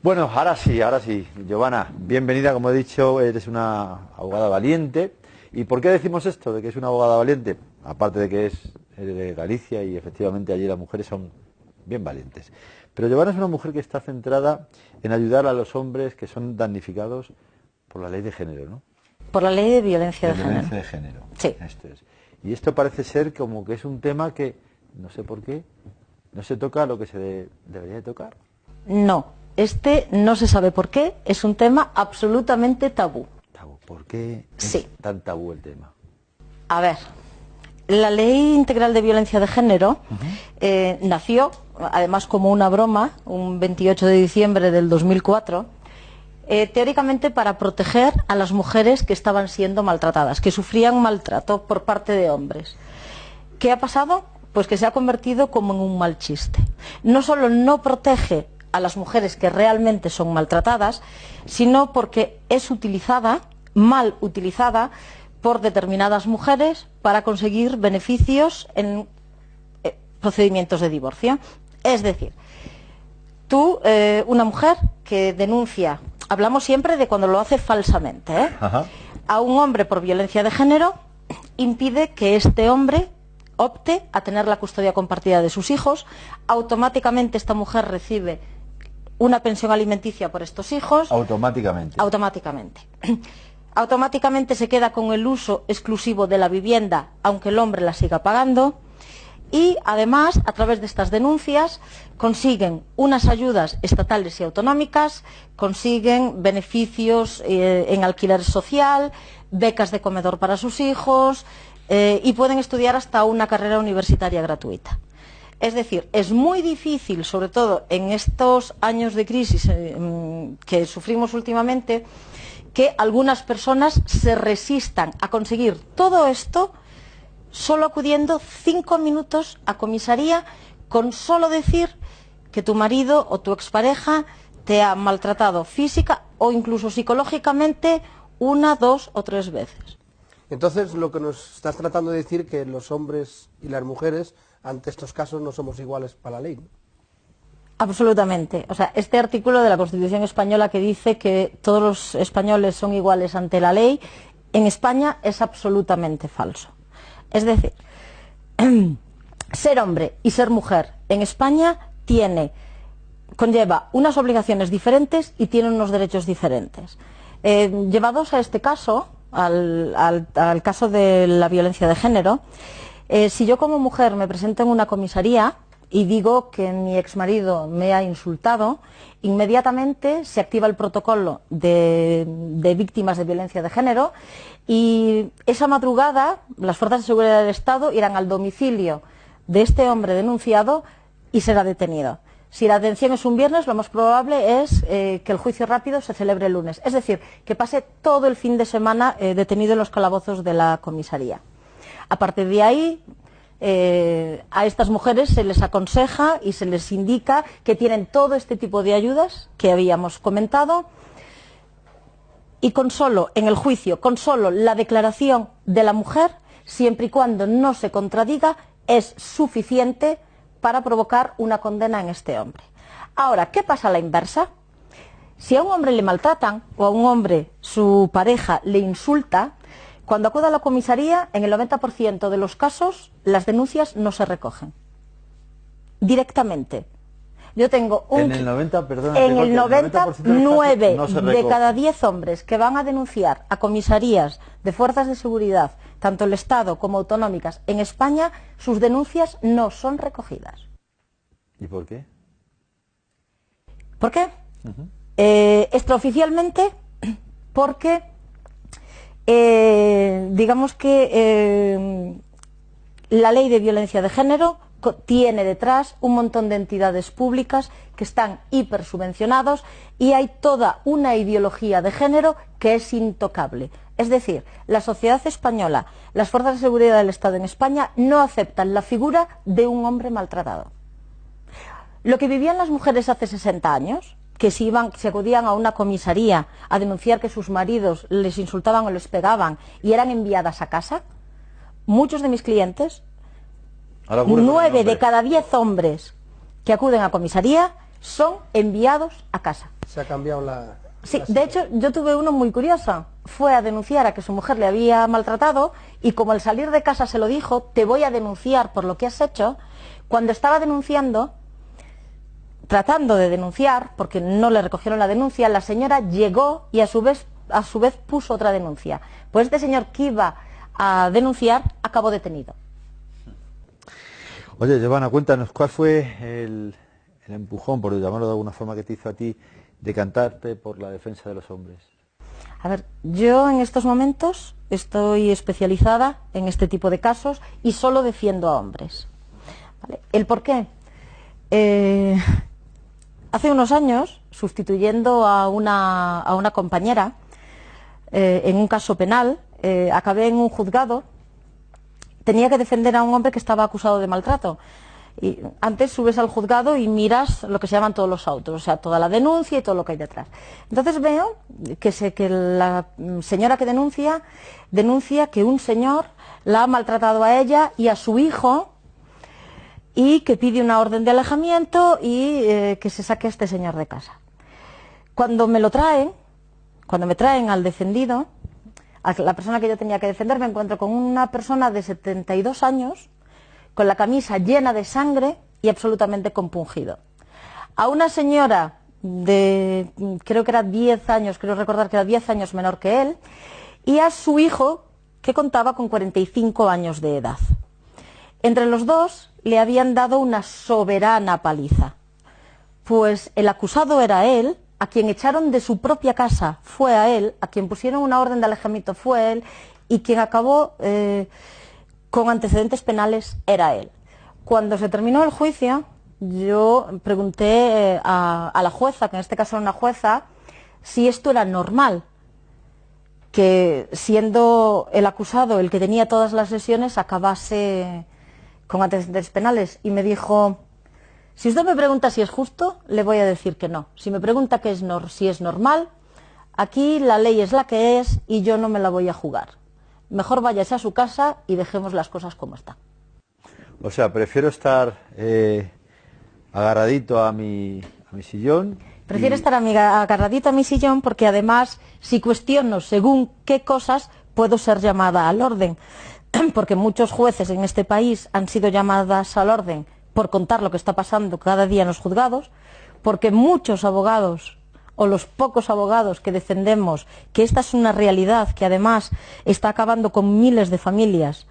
Bueno, ahora sí, Giovanna, bienvenida, como he dicho, eres una abogada valiente. ¿Y por qué decimos esto, de que es una abogada valiente? Aparte de que es de Galicia y efectivamente allí las mujeres son bien valientes. Pero Giovanna es una mujer que está centrada en ayudar a los hombres que son damnificados por la ley de género, ¿no? Por la ley de violencia de género. Violencia de género. Sí. Esto es. Y esto parece ser como que es un tema que, no sé por qué, no se toca lo que se debería de tocar. No, este no se sabe por qué, es un tema absolutamente tabú. Tabú. ¿Por qué Sí. es tan tabú el tema? A ver, la Ley Integral de Violencia de Género nació, además como una broma, un 28 de diciembre del 2004, teóricamente para proteger a las mujeres que estaban siendo maltratadas, que sufrían maltrato por parte de hombres. ¿Qué ha pasado? Pues que se ha convertido como en un mal chiste. No solo no protege a las mujeres que realmente son maltratadas, sino porque es utilizada, mal utilizada, por determinadas mujeres para conseguir beneficios en procedimientos de divorcio. Es decir, tú, una mujer que denuncia, hablamos siempre de cuando lo hace falsamente, a un hombre por violencia de género, impide que este hombre opte a tener la custodia compartida de sus hijos. Automáticamente esta mujer recibe una pensión alimenticia por estos hijos. Automáticamente. Automáticamente se queda con el uso exclusivo de la vivienda, aunque el hombre la siga pagando. Y además, a través de estas denuncias, consiguen unas ayudas estatales y autonómicas, consiguen beneficios en alquiler social, becas de comedor para sus hijos, y pueden estudiar hasta una carrera universitaria gratuita. Es decir, es muy difícil, sobre todo en estos años de crisis que sufrimos últimamente, que algunas personas se resistan a conseguir todo esto solo acudiendo 5 minutos a comisaría con solo decir que tu marido o tu expareja te ha maltratado física o incluso psicológicamente 1, 2 o 3 veces. Entonces, lo que nos estás tratando de decir es que los hombres y las mujeres, ante estos casos, no somos iguales para la ley, ¿no? Absolutamente. O sea, este artículo de la Constitución española que dice que todos los españoles son iguales ante la ley, en España es absolutamente falso. Es decir, ser hombre y ser mujer en España conlleva unas obligaciones diferentes y tiene unos derechos diferentes. Llevados a este caso, al caso de la violencia de género, si yo como mujer me presento en una comisaría y digo que mi exmarido me ha insultado, inmediatamente se activa el protocolo de víctimas de violencia de género y esa madrugada las fuerzas de seguridad del Estado irán al domicilio de este hombre denunciado y será detenido. Si la detención es un viernes, lo más probable es que el juicio rápido se celebre el lunes. Es decir, que pase todo el fin de semana detenido en los calabozos de la comisaría. A partir de ahí, a estas mujeres se les aconseja y se les indica que tienen todo este tipo de ayudas que habíamos comentado y en el juicio, con solo la declaración de la mujer, siempre y cuando no se contradiga, es suficiente para provocar una condena en este hombre. Ahora, ¿qué pasa a la inversa? Si a un hombre le maltratan o a un hombre su pareja le insulta, cuando acuda a la comisaría, en el 90% de los casos, las denuncias no se recogen. Directamente. Yo tengo En el 90, perdona, en el 99 no de cada 10 hombres que van a denunciar a comisarías de fuerzas de seguridad, tanto el Estado como autonómicas, en España, sus denuncias no son recogidas. ¿Y por qué? ¿Por qué? Extraoficialmente, porque digamos que la ley de violencia de género tiene detrás un montón de entidades públicas que están hipersubvencionados y hay toda una ideología de género que es intocable. Es decir, la sociedad española, las fuerzas de seguridad del Estado en España no aceptan la figura de un hombre maltratado. Lo que vivían las mujeres hace 60 años, que se acudían a una comisaría a denunciar que sus maridos les insultaban o les pegaban y eran enviadas a casa, muchos de mis clientes, 9 de cada 10 hombres que acuden a comisaría son enviados a casa. Se ha cambiado la... Sí, de hecho yo tuve uno muy curioso. Fue a denunciar a que su mujer le había maltratado y como al salir de casa se lo dijo, te voy a denunciar por lo que has hecho. Cuando estaba denunciando, tratando de denunciar, porque no le recogieron la denuncia, la señora llegó y a su vez puso otra denuncia. Pues este señor que iba a denunciar acabó detenido. Oye, Giovanna, cuéntanos, ¿cuál fue el empujón, por llamarlo de alguna forma, que te hizo a ti decantarte por la defensa de los hombres? A ver, yo en estos momentos estoy especializada en este tipo de casos y solo defiendo a hombres. ¿Vale? ¿El por qué? Hace unos años, sustituyendo a una compañera en un caso penal, acabé en un juzgado. Tenía que defender a un hombre que estaba acusado de maltrato. Y antes subes al juzgado y miras lo que se llaman todos los autos, o sea, toda la denuncia y todo lo que hay detrás. Entonces veo que la señora que denuncia que un señor la ha maltratado a ella y a su hijo y que pide una orden de alejamiento y que se saque a este señor de casa. Cuando me traen al defendido, a la persona que yo tenía que defender, me encuentro con una persona de 72 años, con la camisa llena de sangre y absolutamente compungido. A una señora de, creo que era 10 años, creo recordar que era 10 años menor que él, y a su hijo, que contaba con 45 años de edad. Entre los dos le habían dado una soberana paliza. Pues el acusado era él, a quien echaron de su propia casa fue a él, a quien pusieron una orden de alejamiento fue él, y quien acabó con antecedentes penales era él. Cuando se terminó el juicio, yo pregunté a la jueza, que en este caso era una jueza, si esto era normal, que siendo el acusado el que tenía todas las lesiones acabase con antecedentes penales, y me dijo: si usted me pregunta si es justo, le voy a decir que no. Si me pregunta si es normal, aquí la ley es la que es y yo no me la voy a jugar. Mejor váyase a su casa y dejemos las cosas como están. O sea, prefiero estar agarradito a mi sillón. Prefiero estar agarradito a mi sillón porque además, si cuestiono según qué cosas, puedo ser llamada al orden. Porque muchos jueces en este país han sido llamadas al orden por contar lo que está pasando cada día en los juzgados, porque muchos abogados, o los pocos abogados que defendemos que esta es una realidad que además está acabando con miles de familias,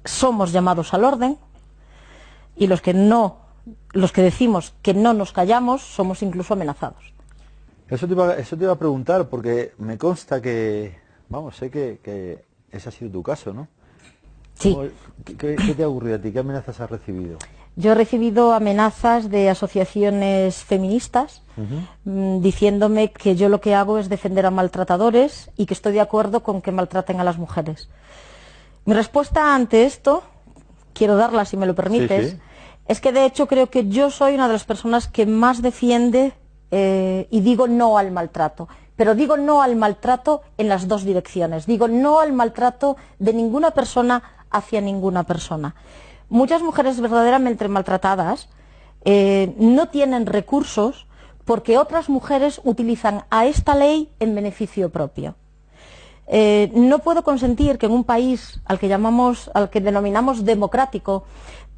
somos llamados al orden, y los que decimos que no nos callamos, somos incluso amenazados. Eso te iba a preguntar, porque me consta que, vamos, sé que ese ha sido tu caso, ¿no? Sí. ¿Qué te ha ocurrido a ti? ¿Qué amenazas has recibido? Yo he recibido amenazas de asociaciones feministas diciéndome que yo lo que hago es defender a maltratadores y que estoy de acuerdo con que maltraten a las mujeres. Mi respuesta ante esto, quiero darla si me lo permites, sí. Es que de hecho creo que yo soy una de las personas que más defiende y digo no al maltrato. Pero digo no al maltrato en las dos direcciones. Digo no al maltrato de ninguna persona hacia ninguna persona. Muchas mujeres verdaderamente maltratadas no tienen recursos porque otras mujeres utilizan a esta ley en beneficio propio. No puedo consentir que en un país al que denominamos democrático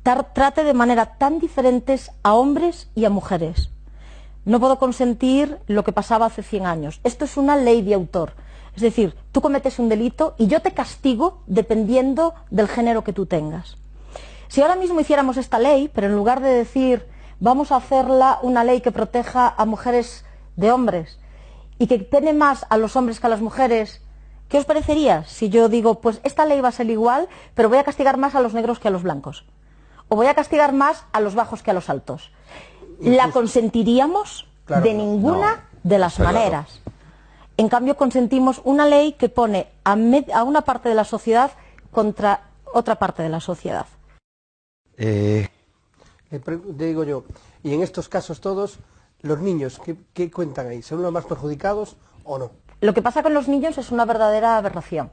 trate de manera tan diferentes a hombres y a mujeres. No puedo consentir lo que pasaba hace 100 años. Esto es una ley de autor. Es decir, tú cometes un delito y yo te castigo dependiendo del género que tú tengas. Si ahora mismo hiciéramos esta ley, pero en lugar de decir vamos a hacerla una ley que proteja a mujeres de hombres y que tiene más a los hombres que a las mujeres, ¿qué os parecería si yo digo, pues esta ley va a ser igual, pero voy a castigar más a los negros que a los blancos? O voy a castigar más a los bajos que a los altos. ¿La consentiríamos? Claro, de ninguna de las maneras. Claro. En cambio, consentimos una ley que pone a una parte de la sociedad contra otra parte de la sociedad. Digo yo, y en estos casos todos, los niños, ¿qué cuentan ahí? ¿Son los más perjudicados o no? Lo que pasa con los niños es una verdadera aberración.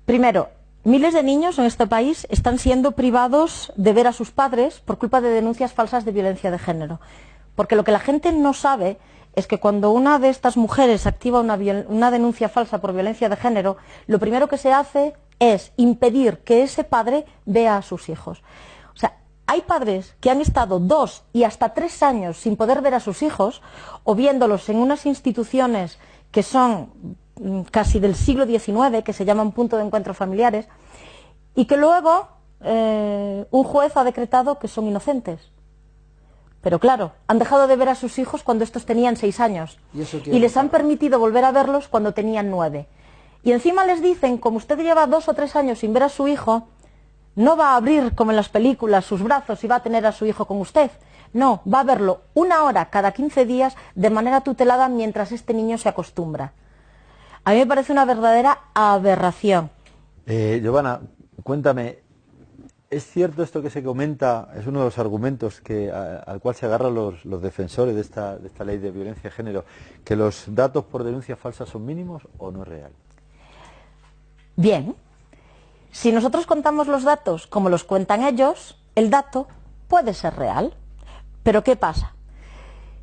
Primero, miles de niños en este país están siendo privados de ver a sus padres por culpa de denuncias falsas de violencia de género. Porque lo que la gente no sabe es que cuando una de estas mujeres activa una denuncia falsa por violencia de género, lo primero que se hace es impedir que ese padre vea a sus hijos. O sea, hay padres que han estado 2 y hasta 3 años sin poder ver a sus hijos, o viéndolos en unas instituciones que son casi del siglo XIX, que se llaman punto de encuentro familiares, y que luego un juez ha decretado que son inocentes. Pero claro, han dejado de ver a sus hijos cuando estos tenían 6 años. Y les han permitido volver a verlos cuando tenían 9. Y encima les dicen, como usted lleva 2 o 3 años sin ver a su hijo, no va a abrir como en las películas sus brazos y va a tener a su hijo con usted. No, va a verlo 1 hora cada 15 días de manera tutelada mientras este niño se acostumbra. A mí me parece una verdadera aberración. Giovanna, cuéntame, ¿es cierto esto que se comenta? Es uno de los argumentos al cual se agarran los defensores de esta ley de violencia de género, que los datos por denuncias falsas son mínimos, ¿o no es real? Bien, si nosotros contamos los datos como los cuentan ellos, el dato puede ser real. Pero ¿qué pasa?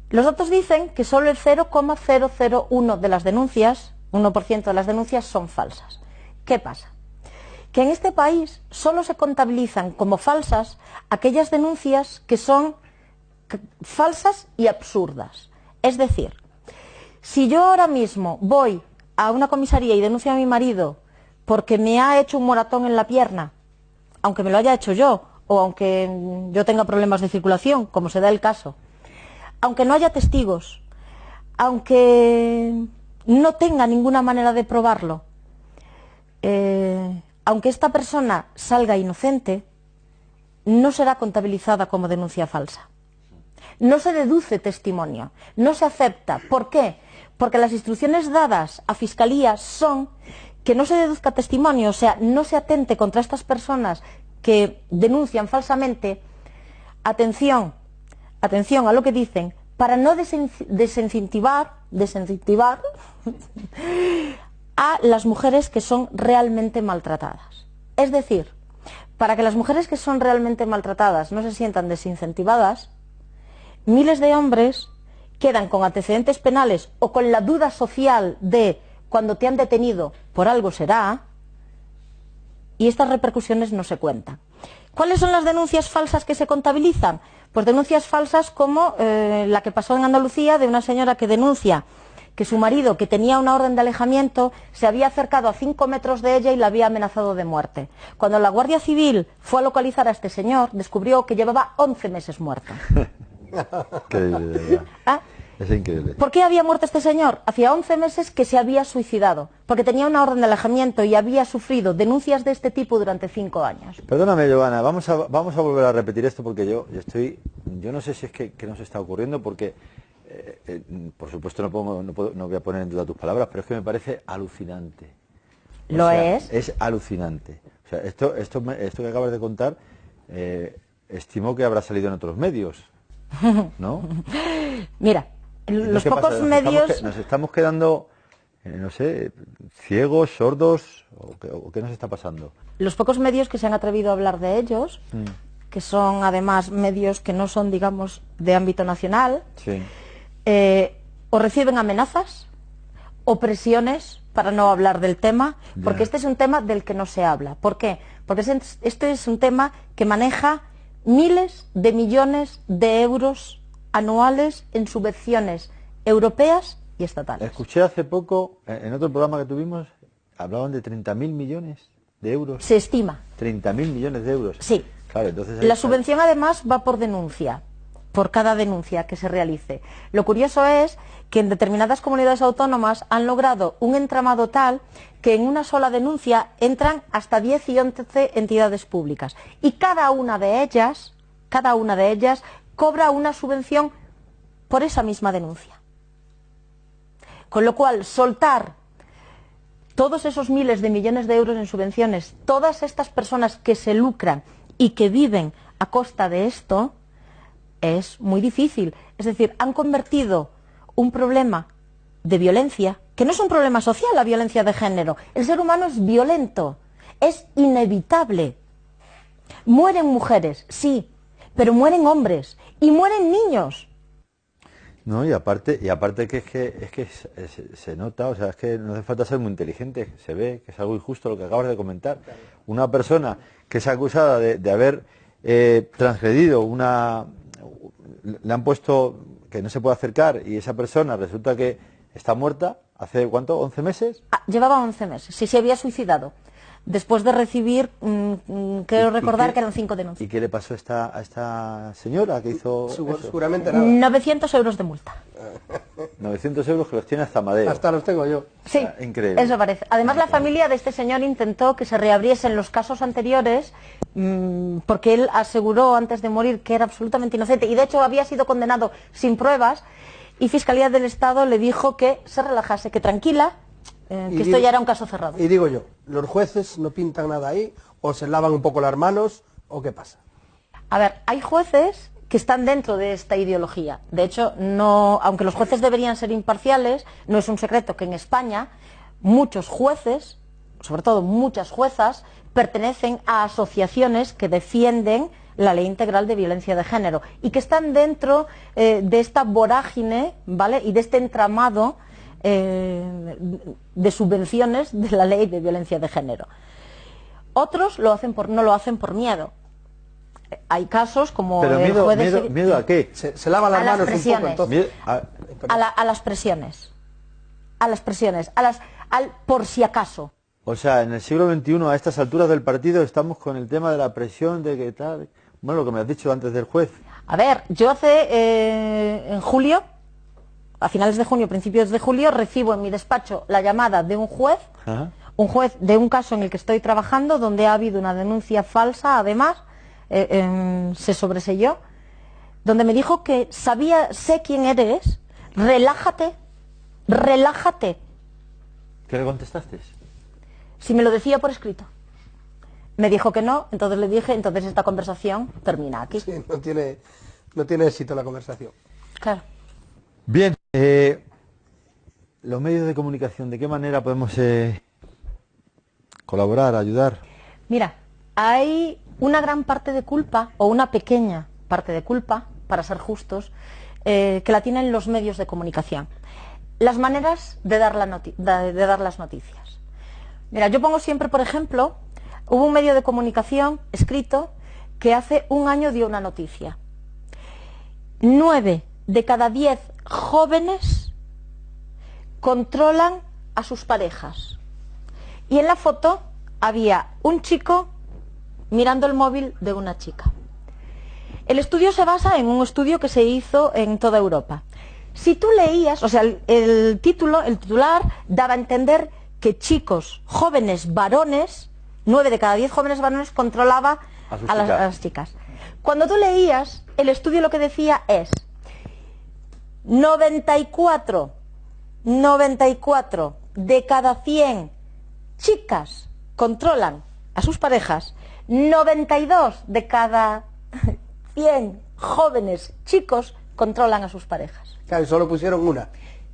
Los datos dicen que solo el 0,001 de las denuncias, 1% de las denuncias, son falsas. ¿Qué pasa? Que en este país solo se contabilizan como falsas aquellas denuncias que son falsas y absurdas. Es decir, si yo ahora mismo voy a una comisaría y denuncio a mi marido porque me ha hecho un moratón en la pierna, aunque me lo haya hecho yo, o aunque yo tenga problemas de circulación, como se da el caso, aunque no haya testigos, aunque no tenga ninguna manera de probarlo, aunque esta persona salga inocente, no será contabilizada como denuncia falsa. No se deduce testimonio, no se acepta. ¿Por qué? Porque las instrucciones dadas a Fiscalía son que no se deduzca testimonio, o sea, no se atente contra estas personas que denuncian falsamente. Atención a lo que dicen, para no desincentivar a las mujeres que son realmente maltratadas. Es decir, para que las mujeres que son realmente maltratadas no se sientan desincentivadas, miles de hombres quedan con antecedentes penales o con la duda social de cuando te han detenido por algo será, y estas repercusiones no se cuentan. ¿Cuáles son las denuncias falsas que se contabilizan? Pues denuncias falsas como la que pasó en Andalucía, de una señora que denuncia que su marido, que tenía una orden de alejamiento, se había acercado a 5 metros de ella y la había amenazado de muerte. Cuando la Guardia Civil fue a localizar a este señor, descubrió que llevaba 11 meses muerto. Increíble, ¿Ah? Es increíble. ¿Por qué había muerto este señor? Hacía 11 meses que se había suicidado, porque tenía una orden de alejamiento y había sufrido denuncias de este tipo durante 5 años. Perdóname, Giovanna, vamos a volver a repetir esto porque yo no sé si es que nos está ocurriendo, porque por supuesto no voy a poner en duda tus palabras, pero es que me parece alucinante. Lo es. Es alucinante. O sea, esto que acabas de contar, estimo que habrá salido en otros medios, ¿no? Mira, los pocos medios... ¿Nos estamos quedando, no sé, ciegos, sordos, o qué nos está pasando? Los pocos medios que se han atrevido a hablar de ellos, que son además medios que no son, digamos, de ámbito nacional, sí. O reciben amenazas o presiones para no hablar del tema, porque este es un tema del que no se habla. ¿Por qué? Porque este es un tema que maneja miles de millones de euros anuales en subvenciones europeas y estatales. Escuché hace poco, en otro programa que tuvimos, hablaban de 30.000 millones de euros. Se estima. 30.000 millones de euros. Sí. Claro, entonces la subvención además va por denuncia, por cada denuncia que se realice. Lo curioso es que en determinadas comunidades autónomas han logrado un entramado tal que en una sola denuncia entran hasta 10 y 11 entidades públicas. Y cada una de ellas cobra una subvención por esa misma denuncia. Con lo cual, soltar todos esos miles de millones de euros en subvenciones, todas estas personas que se lucran y que viven a costa de esto, es muy difícil. Es decir, han convertido un problema de violencia, que no es un problema social, la violencia de género. El ser humano es violento, es inevitable. Mueren mujeres, sí, pero mueren hombres y mueren niños. No, y aparte que se nota, o sea, es que no hace falta ser muy inteligente, se ve que es algo injusto lo que acabas de comentar. Una persona que es acusada de haber transgredido le han puesto que no se puede acercar y esa persona resulta que está muerta hace, ¿cuánto? ¿11 meses? Llevaba 11 meses, sí, se había suicidado. Después de recibir, creo recordar que eran 5 denuncias. ¿Y qué le pasó a esta señora que hizo eso? Seguramente nada. 900 euros de multa. 900 euros que los tiene hasta Amadeo. Hasta los tengo yo. Sí, increíble. eso parece. Además, la familia de este señor intentó que se reabriesen los casos anteriores porque él aseguró antes de morir que era absolutamente inocente y de hecho había sido condenado sin pruebas y Fiscalía del Estado le dijo que se relajase, que tranquila, que esto ya era un caso cerrado. Y digo yo, ¿los jueces no pintan nada ahí? ¿O se lavan un poco las manos? ¿O qué pasa? A ver, hay jueces que están dentro de esta ideología. De hecho, no, aunque los jueces deberían ser imparciales, no es un secreto que en España muchos jueces, sobre todo muchas juezas, pertenecen a asociaciones que defienden la ley integral de violencia de género y que están dentro de esta vorágine, ¿vale? Y de este entramado de subvenciones de la ley de violencia de género. Otros no lo hacen por miedo. Hay casos como pero el juez ¿miedo a qué? Se lavan las manos un poco entonces. A las presiones. Al por si acaso. O sea, en el siglo XXI, a estas alturas del partido, estamos con el tema de la presión, de que tal... Bueno, lo que me has dicho antes del juez. A ver, yo en julio, a finales de junio, principios de julio, recibo en mi despacho la llamada de un juez de un caso en el que estoy trabajando, donde ha habido una denuncia falsa, además, se sobreseyó, donde me dijo que sé quién eres, relájate. ¿Qué le contestaste? Si me lo decía por escrito. Me dijo que no, entonces le dije, entonces esta conversación termina aquí. Sí, no tiene éxito la conversación. Claro. Bien, los medios de comunicación, ¿de qué manera podemos colaborar, ayudar? Mira, hay una gran parte de culpa, o una pequeña parte de culpa, para ser justos, que la tienen los medios de comunicación. Las maneras de dar las noticias. Mira, yo pongo siempre, por ejemplo, hubo un medio de comunicación escrito que hace un año dio una noticia. 9 de cada 10 jóvenes controlan a sus parejas. Y en la foto había un chico mirando el móvil de una chica. El estudio se basa en un estudio que se hizo en toda Europa. Si tú leías, o sea, el titular daba a entender que chicos, jóvenes, varones, 9 de cada 10 jóvenes varones controlaba a las chicas. Cuando tú leías, el estudio lo que decía es 94 de cada 100 chicas controlan a sus parejas, 92 de cada 100 jóvenes chicos controlan a sus parejas. Claro, y solo pusieron una.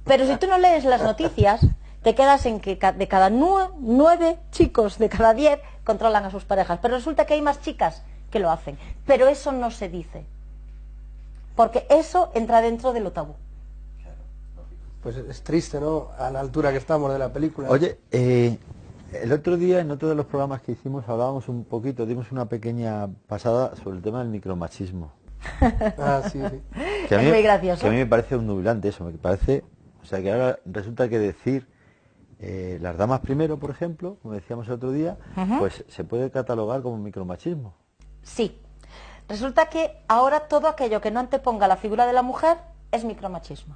Pero si tú no lees las noticias, te quedas en que de cada 9 chicos de cada 10 controlan a sus parejas. Pero resulta que hay más chicas que lo hacen. Pero eso no se dice. Porque eso entra dentro de lo tabú. Pues es triste, ¿no? A la altura que estamos de la película. Oye, el otro día en otro de los programas que hicimos hablábamos un poquito, dimos una pequeña pasada sobre el tema del micromachismo. Ah, sí. Que es muy gracioso. Que a mí me parece un nublante eso, me parece... O sea, que ahora resulta que decir las damas primero, por ejemplo, como decíamos el otro día, pues se puede catalogar como micromachismo. Sí. Resulta que ahora todo aquello que no anteponga la figura de la mujer es micromachismo.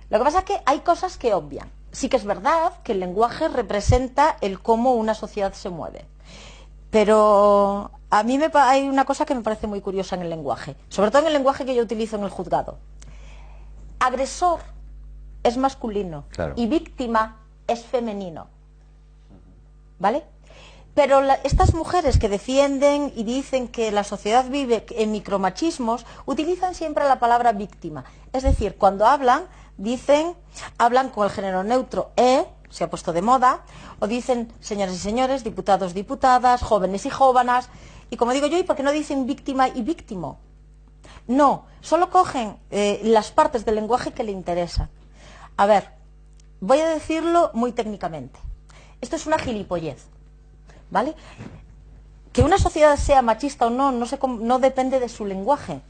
Lo que pasa es que hay cosas que obvian. Sí que es verdad que el lenguaje representa el cómo una sociedad se mueve. Pero a mí hay una cosa que me parece muy curiosa en el lenguaje, sobre todo en el lenguaje que yo utilizo en el juzgado. Agresor es masculino, claro, y víctima es femenino. ¿Vale? Pero estas mujeres que defienden y dicen que la sociedad vive en micromachismos utilizan siempre la palabra víctima. Es decir, cuando hablan con el género neutro se ha puesto de moda, o dicen señoras y señores, diputados, diputadas, jóvenes y jóvenes, y como digo yo, ¿y por qué no dicen víctima y víctimo? No, solo cogen las partes del lenguaje que le interesan. A ver, voy a decirlo muy técnicamente. Esto es una gilipollez, ¿vale? Que una sociedad sea machista o no, no depende de su lenguaje,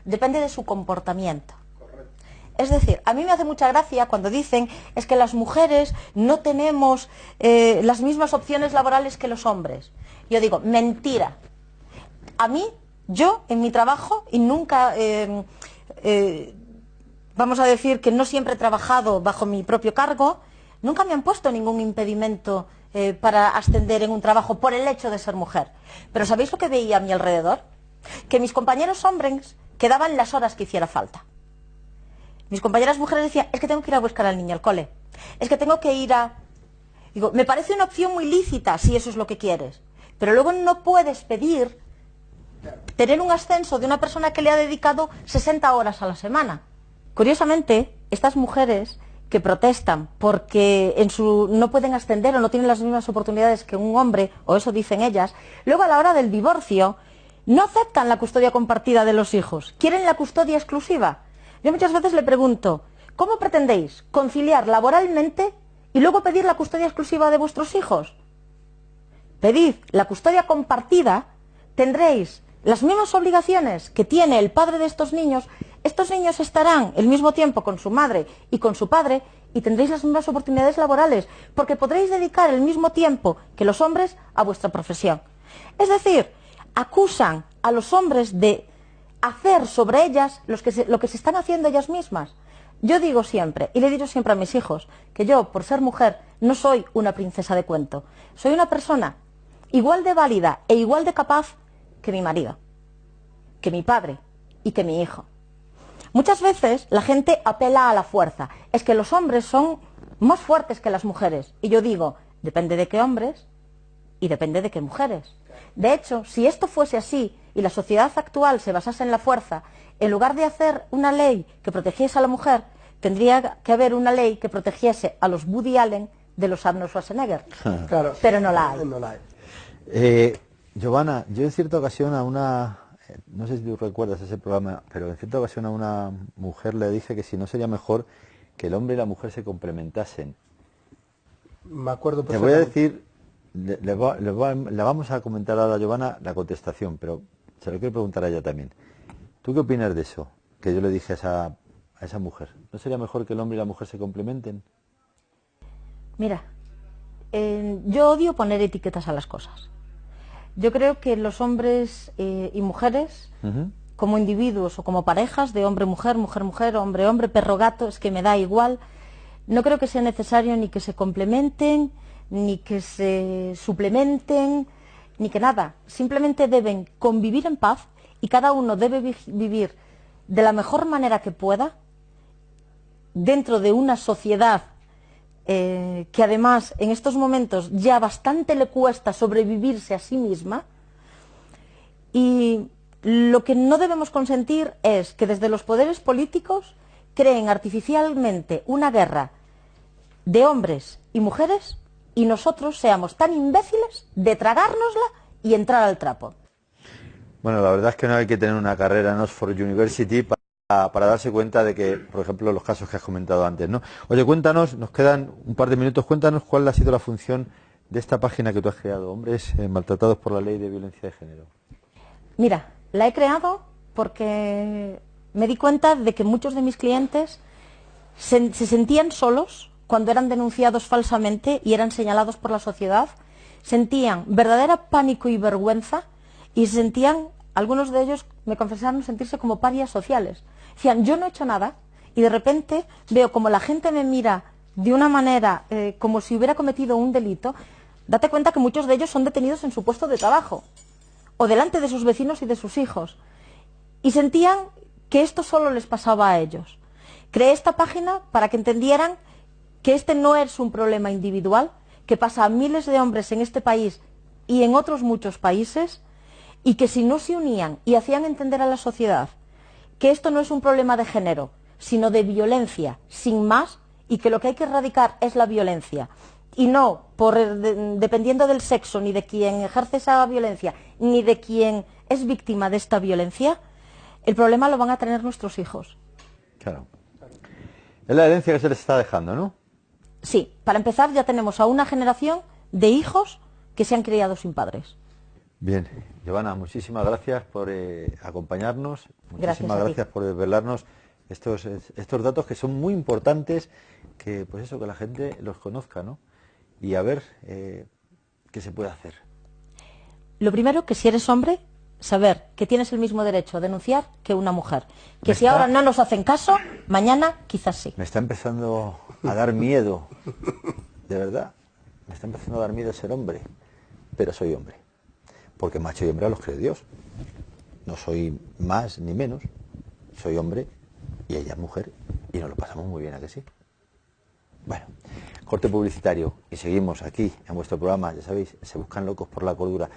depende de su comportamiento. Es decir, a mí me hace mucha gracia cuando dicen es que las mujeres no tenemos las mismas opciones laborales que los hombres. Yo digo, mentira. A mí, yo en mi trabajo, y nunca, vamos a decir que no siempre he trabajado bajo mi propio cargo, nunca me han puesto ningún impedimento para ascender en un trabajo por el hecho de ser mujer. Pero ¿sabéis lo que veía a mi alrededor? Que mis compañeros hombres quedaban las horas que hiciera falta. Mis compañeras mujeres decían, es que tengo que ir a buscar al niño al cole, es que tengo que ir a... Digo, me parece una opción muy lícita si eso es lo que quieres, pero luego no puedes pedir tener un ascenso de una persona que le ha dedicado 60 horas a la semana. Curiosamente, estas mujeres que protestan porque no pueden ascender o no tienen las mismas oportunidades que un hombre, o eso dicen ellas, luego a la hora del divorcio no aceptan la custodia compartida de los hijos, quieren la custodia exclusiva. Yo muchas veces le pregunto, ¿cómo pretendéis conciliar laboralmente y luego pedir la custodia exclusiva de vuestros hijos? Pedid la custodia compartida, tendréis las mismas obligaciones que tiene el padre de estos niños estarán el mismo tiempo con su madre y con su padre y tendréis las mismas oportunidades laborales, porque podréis dedicar el mismo tiempo que los hombres a vuestra profesión. Es decir, acusan a los hombres de hacer sobre ellas lo que se están haciendo ellas mismas. Yo digo siempre, y le he dicho siempre a mis hijos, que yo, por ser mujer, no soy una princesa de cuento. Soy una persona igual de válida e igual de capaz que mi marido, que mi padre y que mi hijo. Muchas veces la gente apela a la fuerza. Es que los hombres son más fuertes que las mujeres. Y yo digo, depende de qué hombres y depende de qué mujeres. De hecho, si esto fuese así y la sociedad actual se basase en la fuerza, en lugar de hacer una ley que protegiese a la mujer, tendría que haber una ley que protegiese a los Woody Allen de los Arnold Schwarzenegger. Claro. Pero no la hay. No la hay. Giovanna, yo en cierta ocasión a una, no sé si tú recuerdas ese programa, pero en cierta ocasión a una mujer le dije que si no sería mejor que el hombre y la mujer se complementasen. Me acuerdo Te voy a perfectamente. decir, le vamos a comentar ahora a Giovanna la contestación, pero se lo quiero preguntar a ella también. ¿Tú qué opinas de eso? Que yo le dije a esa mujer. ¿No sería mejor que el hombre y la mujer se complementen? Mira, yo odio poner etiquetas a las cosas. Yo creo que los hombres y mujeres, como individuos o como parejas de hombre-mujer, mujer-mujer, hombre-hombre, perro-gato, es que me da igual, no creo que sea necesario ni que se complementen, ni que se suplementen, ni que nada. Simplemente deben convivir en paz y cada uno debe vivir de la mejor manera que pueda dentro de una sociedad que además en estos momentos ya bastante le cuesta sobrevivirse a sí misma, y lo que no debemos consentir es que desde los poderes políticos creen artificialmente una guerra de hombres y mujeres y nosotros seamos tan imbéciles de tragárnosla y entrar al trapo. Bueno, la verdad es que no hay que tener una carrera en Oxford University para darse cuenta de que, por ejemplo, los casos que has comentado antes, ¿no? Oye, cuéntanos, nos quedan un par de minutos, cuéntanos cuál ha sido la función de esta página que tú has creado, Hombres maltratados por la ley de violencia de género. Mira, la he creado porque me di cuenta de que muchos de mis clientes se sentían solos cuando eran denunciados falsamente y eran señalados por la sociedad, sentían verdadera pánico y vergüenza y sentían, algunos de ellos me confesaron sentirse como parias sociales. Decían, yo no he hecho nada y de repente veo como la gente me mira de una manera como si hubiera cometido un delito. Date cuenta que muchos de ellos son detenidos en su puesto de trabajo o delante de sus vecinos y de sus hijos y sentían que esto solo les pasaba a ellos. Creé esta página para que entendieran que este no es un problema individual, que pasa a miles de hombres en este país y en otros muchos países, y que si no se unían y hacían entender a la sociedad que esto no es un problema de género, sino de violencia, sin más, y que lo que hay que erradicar es la violencia, y no dependiendo del sexo, ni de quien ejerce esa violencia, ni de quien es víctima de esta violencia, El problema lo van a tener nuestros hijos. Claro. Es la herencia que se les está dejando, ¿no? Sí, para empezar ya tenemos a una generación de hijos que se han criado sin padres. Bien, Giovanna, muchísimas gracias por acompañarnos, muchísimas Gracias a ti. gracias por desvelarnos estos datos que son muy importantes, que pues eso, que la gente los conozca, ¿no? Y a ver qué se puede hacer. Lo primero, que si eres hombre, saber que tienes el mismo derecho a denunciar que una mujer. Que si ahora no nos hacen caso, mañana quizás sí. Me está empezando a dar miedo, de verdad, me está empezando a dar miedo ser hombre, pero soy hombre, porque macho y hembra los cree Dios. No soy más ni menos, soy hombre y ella es mujer y nos lo pasamos muy bien, ¿a que sí? Bueno, corte publicitario y seguimos aquí en vuestro programa, ya sabéis, Se buscan locos por la cordura.